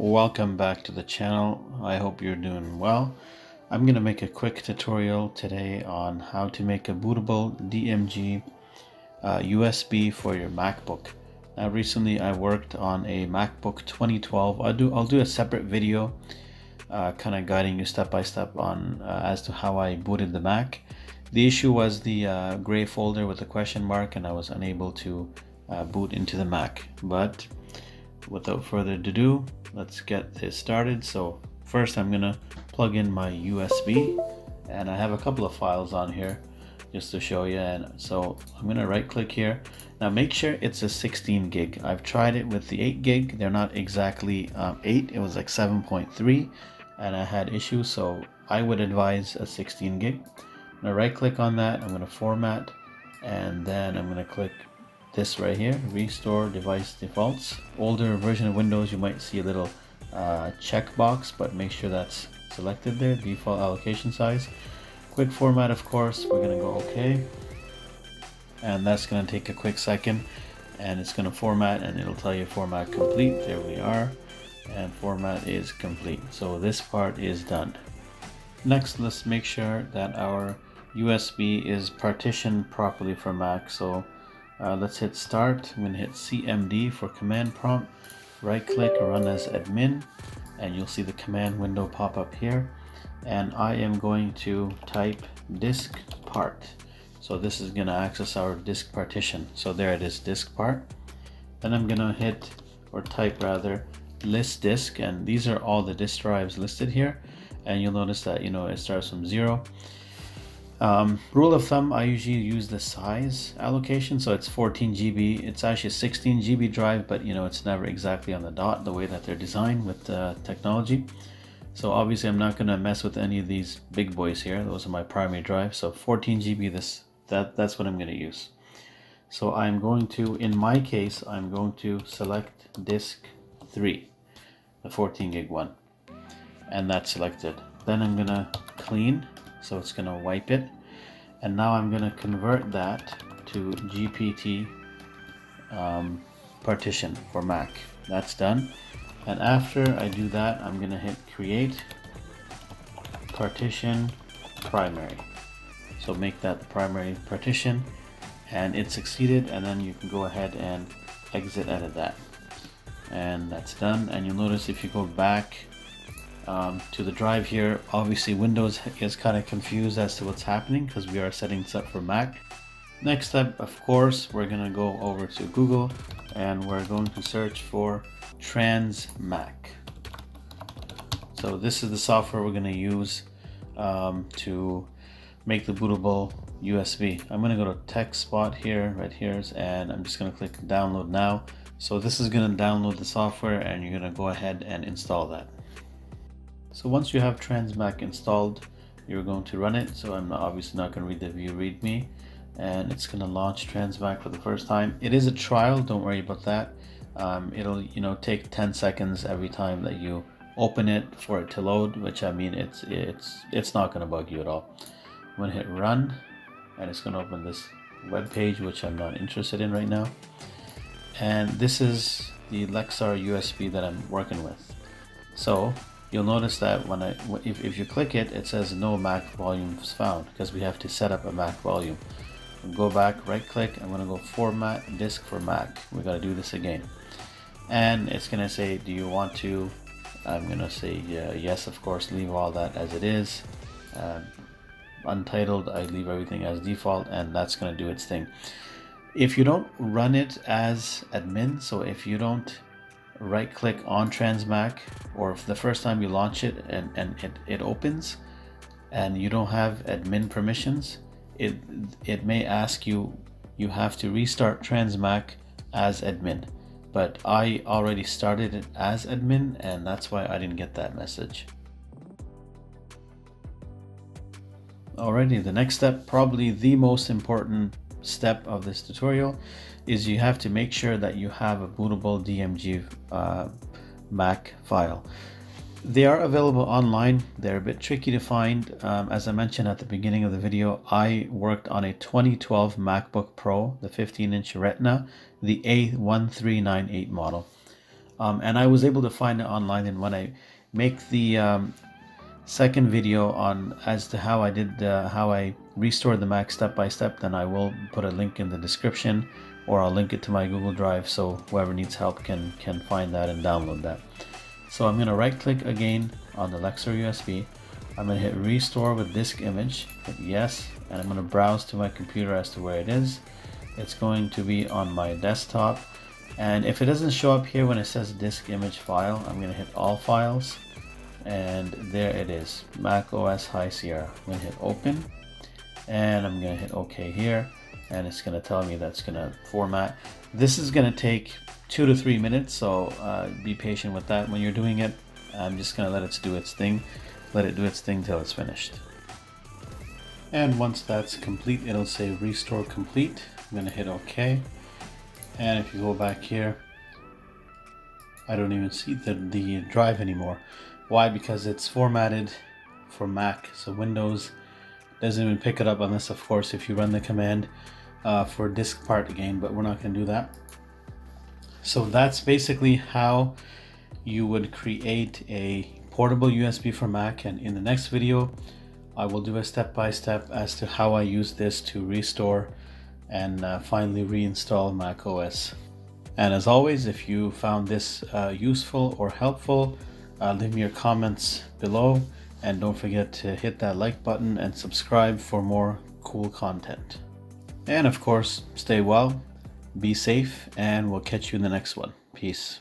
Welcome back to the channel. I hope you're doing well. I'm going to make a quick tutorial today on how to make a bootable DMG USB for your MacBook. Now recently I worked on a MacBook 2012. I'll do a separate video kind of guiding you step by step on as to how I booted the Mac. The issue was the gray folder with the question mark, and I was unable to boot into the Mac. But without further ado, let's get this started. So first I'm gonna plug in my USB, and I have a couple of files on here just to show you. And so I'm gonna right click here. Now make sure it's a 16 gig. I've tried it with the 8 gig. They're not exactly 8, it was like 7.3, and I had issues, so I would advise a 16 gig. I'm gonna right click on that, I'm gonna format, and then I'm gonna click this right here, restore device defaults. Older version of Windows, you might see a little checkbox, but make sure that's selected there. Default allocation size, quick format, of course. We're gonna go OK, and that's gonna take a quick second, and it's gonna format, and it'll tell you format complete. There we are, and format is complete. So this part is done. Next, let's make sure that our USB is partitioned properly for Mac. So let's hit start. I'm going to hit CMD for command prompt, right click, run as admin, and you'll see the command window pop up here. And I am going to type disk part. So this is going to access our disk partition. So there it is, disk part. Then I'm going to hit, or type rather, list disk, and these are all the disk drives listed here. And you'll notice that it starts from 0. Rule of thumb, I usually use the size allocation, so it's 14 GB. It's actually a 16 GB drive, but it's never exactly on the dot the way that they're designed with technology. So obviously I'm not going to mess with any of these big boys here. Those are my primary drives. So 14 GB, that's what I'm going to use. So I'm going to, in my case, I'm going to select disk 3, the 14 gig one, and that's selected. Then I'm going to clean. So it's going to wipe it, and now I'm going to convert that to GPT partition for Mac. That's done, and after I do that, I'm going to hit create partition primary. So make that the primary partition, and it succeeded, and then you can go ahead and exit edit that, and that's done. And you'll notice if you go back to the drive here, obviously Windows is kind of confused as to what's happening because we are setting this up for Mac. Next step, of course, we're going to go over to Google, and we're going to search for TransMac. So this is the software we're going to use to make the bootable USB. I'm going to go to text spot here, right here, and I'm just going to click download now. So this is going to download the software, and you're going to go ahead and install that. So once you have TransMac installed, you're going to run it. So I'm obviously not going to read the view readme, and it's going to launch TransMac for the first time. It is a trial, don't worry about that. It'll take 10 seconds every time that you open it for it to load, which I mean it's not going to bug you at all. I'm going to hit run, and it's going to open this web page, which I'm not interested in right now. And this is the Lexar USB that I'm working with. So you'll notice that if you click it, it says no Mac volumes found, because we have to set up a Mac volume. Go back, right click, I'm going to go format disk for Mac. We got to do this again, and it's going to say, do you want to, I'm going to say yes, of course, leave all that as it is. Untitled, I leave everything as default, and that's going to do its thing. If you don't run it as admin, so if you don't right click on TransMac, or if the first time you launch it and it opens and you don't have admin permissions, it may ask you have to restart TransMac as admin, but I already started it as admin, and that's why I didn't get that message. Alrighty, the next step, probably the most important step of this tutorial, is you have to make sure that you have a bootable DMG Mac file. They are available online. They're a bit tricky to find. As I mentioned at the beginning of the video, I worked on a 2012 MacBook Pro, the 15-inch Retina, the A1398 model. And I was able to find it online, and when I make the second video on as to how I restored the Mac step by step, then I will put a link in the description, or I'll link it to my Google Drive so whoever needs help can find that and download that. So I'm going to right click again on the Lexar USB. I'm going to hit restore with disk image, hit yes, and I'm going to browse to my computer as to where it is. It's going to be on my desktop, and if it doesn't show up here when it says disk image file, I'm going to hit all files, and there it is, Mac OS High Sierra. I'm going to hit open, and I'm going to hit OK here, and it's going to tell me that's going to format. This is going to take 2 to 3 minutes, so be patient with that when you're doing it. I'm just going to let it do its thing till it's finished. And once that's complete, it'll say restore complete. I'm going to hit OK, and if you go back here, I don't even see the drive anymore. Why? Because it's formatted for Mac, so Windows doesn't even pick it up unless, of course, if you run the command for disk part again, but we're not going to do that. So that's basically how you would create a portable USB for Mac, and in the next video I will do a step-by-step as to how I use this to restore and finally reinstall Mac OS. And as always, if you found this useful or helpful, leave me your comments below, and don't forget to hit that like button and subscribe for more cool content. And of course, stay well, be safe, and we'll catch you in the next one. Peace.